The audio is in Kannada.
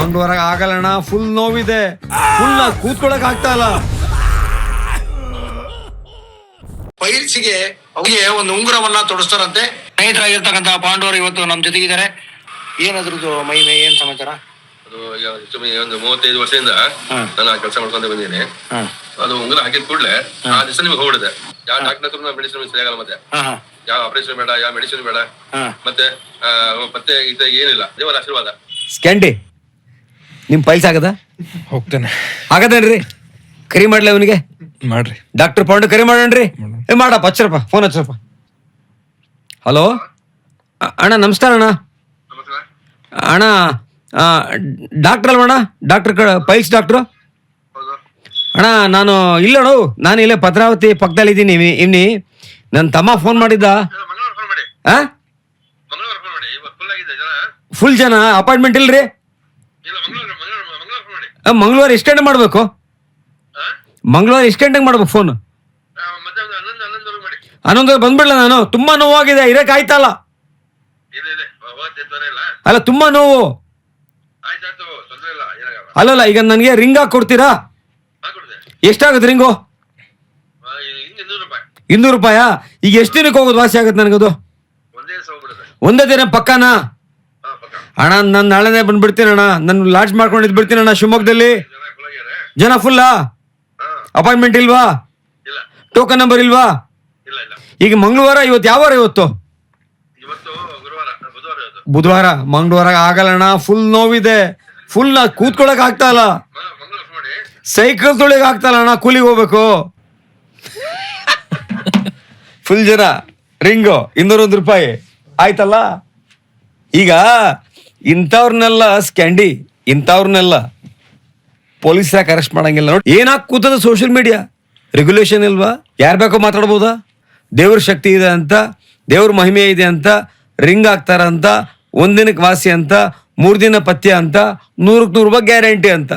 ಒಂದುವರೆಗೆ ಆಗಲ್ಲಣ್ಣ, ಫುಲ್ ನೋವಿದೆ, ಫುಲ್ ಕೂತ್ಕೊಳಕ್ ಆಗ್ತಾ ಇಲ್ಲ. ಪೈಲ್ಸಿಗೆ ಅವ್ರಿಗೆ ಒಂದು ಉಂಗುರವನ್ನ ತೊಡಸ್ತಾರಂತೆ. ಸ್ನೇಹಿತರಾಗಿರ್ತಕ್ಕಂಥ ಪಾಂಡವರು ಇವತ್ತು ನಮ್ಮ ಜೊತೆಗಿದ್ದಾರೆ. ಏನದ್ರದ್ದು ಮಹಿಮೆ, ಏನ್ ಸಮಾಚಾರ? ಅದು ಒಂದು 35 ವರ್ಷದಿಂದ ನಾನು ಕೆಲಸ ಮಾಡ್ಕೊಂತ ಬಂದಿದ್ದೀನಿ. ಅದು ಉಂಗುರ ಹಾಕಿದ ಕೂಡಲೇ ಆ ದಿವಸ ನಿಮ್ಗೆ ಹೋಗ್ಬಿಡಿದೆ. ಯಾವ ಡಾಕ್ಟರ್ ಹತ್ರ ಮೆಡಿಸಿನ್ ಸರಿಯಾಗಲ್ಲ, ಮತ್ತೆ ಯಾವ ಆಪರೇಷನ್ ಬೇಡ, ಯಾವ ಮೆಡಿಸಿನ್ ಬೇಡ, ಮತ್ತೆ ಮತ್ತೆ ಏನಿಲ್ಲ. ದೇವರ ಆಶೀರ್ವಾದ. ಸ್ಕ್ಯಾಂಡಿ ನಿಮ್ ಪೈಲ್ಸ್ ಆಗದ? ಹೋಗ್ತೇನೆ. ಆಗದೇನ್ರಿ? ಕರಿ ಮಾಡ್ಲಿ ಅವನಿಗೆ, ಮಾಡ್ರಿ. ಡಾಕ್ಟರ್ ಪಾಂಡು ಕರಿ ಮಾಡೋಣ್ರಿ. ಮಾಡಪ್ಪ, ಹಚ್ಚರಪ್ಪ, ಫೋನ್ ಹಚ್ಚರಪ್ಪ. ಹಲೋ ಅಣ್ಣ, ನಮಸ್ಕಾರ ಅಣ್ಣ. ಅಣ್ಣ ಡಾಕ್ಟರ್ ಅಲ್ವಣ್ಣ? ಡಾಕ್ಟರ್ ಪೈಲ್ಸ್ ಡಾಕ್ಟ್ರು ಅಣ್ಣ. ನಾನು ಇಲ್ಲಣ್ಣ, ನಾನು ಇಲ್ಲೇ ಭದ್ರಾವತಿ ಪಕ್ಕದಲ್ಲಿ ಇದ್ದೀನಿ. ಇವ್ನಿ ನನ್ನ ತಮ್ಮ ಫೋನ್ ಮಾಡಿದ್ದ. ಫುಲ್ ಜನ ಅಪಾಯಿಂಟ್ಮೆಂಟ್ ಇಲ್ರಿ? ಮಂಗಳವಾರ ಎಷ್ಟು ಗಂಟೆಗೆ ಮಾಡ್ಬೇಕು? ಮಂಗಳವಾರ ಎಷ್ಟು ಗಂಟೆಗೆ ಮಾಡ್ಬೇಕು ಫೋನ್? 11 ಬಂದ್ಬಿಡ್ಲ? ನಾನು ತುಂಬಾ ನೋವಾಗಿದೆ, ಇರಕ್ ಆಯ್ತಲ್ಲ. ಅಲ್ಲ ತುಂಬಾ ನೋವು. ಅಲ್ಲಲ್ಲ, ಈಗ ನನಗೆ ರಿಂಗ್ ಹಾಕಿ ಕೊಡ್ತೀರಾ? ಎಷ್ಟಾಗುತ್ತೆ ರಿಂಗು? 200 ರೂಪಾಯಾ? ಈಗ ಎಷ್ಟು ದಿನಕ್ಕೆ ಹೋಗೋದು ವಾಸಿ ಆಗುತ್ತೆ ನನಗದು? ಒಂದೇ ದಿನ ಪಕ್ಕಾನಾ ಅಣ್ಣ? ನಾನು ನಾಳೆನೇ ಬಂದ್ಬಿಡ್ತೀನಿ ಅಣ್ಣ. ನಾನು ಲಾಡ್ಜ್ ಮಾಡ್ಕೊಂಡಿದ್ದು ಬಿಡ್ತೀನಿ ಅಣ್ಣ ಶಿವಮೊಗ್ಗದಲ್ಲಿ. ಜನ ಫುಲ್ಲಾ? ಅಪಾಯಿಂಟ್ಮೆಂಟ್ ಇಲ್ವಾ? ಟೋಕನ್ ನಂಬರ್ ಇಲ್ವಾ? ಈಗ ಮಂಗಳವಾರ, ಇವತ್ತು ಯಾವ ವಾರ? ಇವತ್ತು ಬುಧವಾರ. ಮಂಗಳವಾರ ಆಗಲ್ಲಣ್ಣ, ಫುಲ್ ನೋವಿದೆ, ಫುಲ್ ಕೂತ್ಕೊಳಕ್ ಆಗ್ತಾ ಇಲ್ಲ, ಸೈಕಲ್ ತೊಳಿಕ್ ಆಗ್ತಾ ಇಲ್ಲ ಅಣ್ಣ, ಕೂಲಿಗೆ ಹೋಗ್ಬೇಕು. ಫುಲ್ ಜನ ರಿಂಗು 201 ರೂಪಾಯಿ ಆಯ್ತಲ್ಲ. ಈಗ ಇಂಥವ್ರನ್ನೆಲ್ಲ ಸ್ಕ್ಯಾಂಡಿ, ಇಂಥವ್ರನ್ನೆಲ್ಲ ಪೊಲೀಸ್ ಯಾಕೆ ಅರೆಸ್ಟ್ ಮಾಡಂಗಿಲ್ಲ? ನೋಡಿ ಏನಾಗ್ ಕೂತದ ಸೋಷಿಯಲ್ ಮೀಡಿಯಾ. ರೆಗ್ಯುಲೇಷನ್ ಇಲ್ವಾ? ಯಾರು ಬೇಕೋ ಮಾತಾಡ್ಬೋದಾ? ದೇವ್ರ ಶಕ್ತಿ ಇದೆ ಅಂತ, ದೇವ್ರ ಮಹಿಮೆ ಇದೆ ಅಂತ ರಿಂಗ್ ಹಾಕ್ತಾರಂತ, 1 ದಿನಕ್ಕೆ ವಾಸಿ ಅಂತ, 3 ದಿನ ಪಥ್ಯ ಅಂತ, 100ಕ್ಕೆ 100 ರೂಪಾಯಿ ಗ್ಯಾರಂಟಿ ಅಂತ.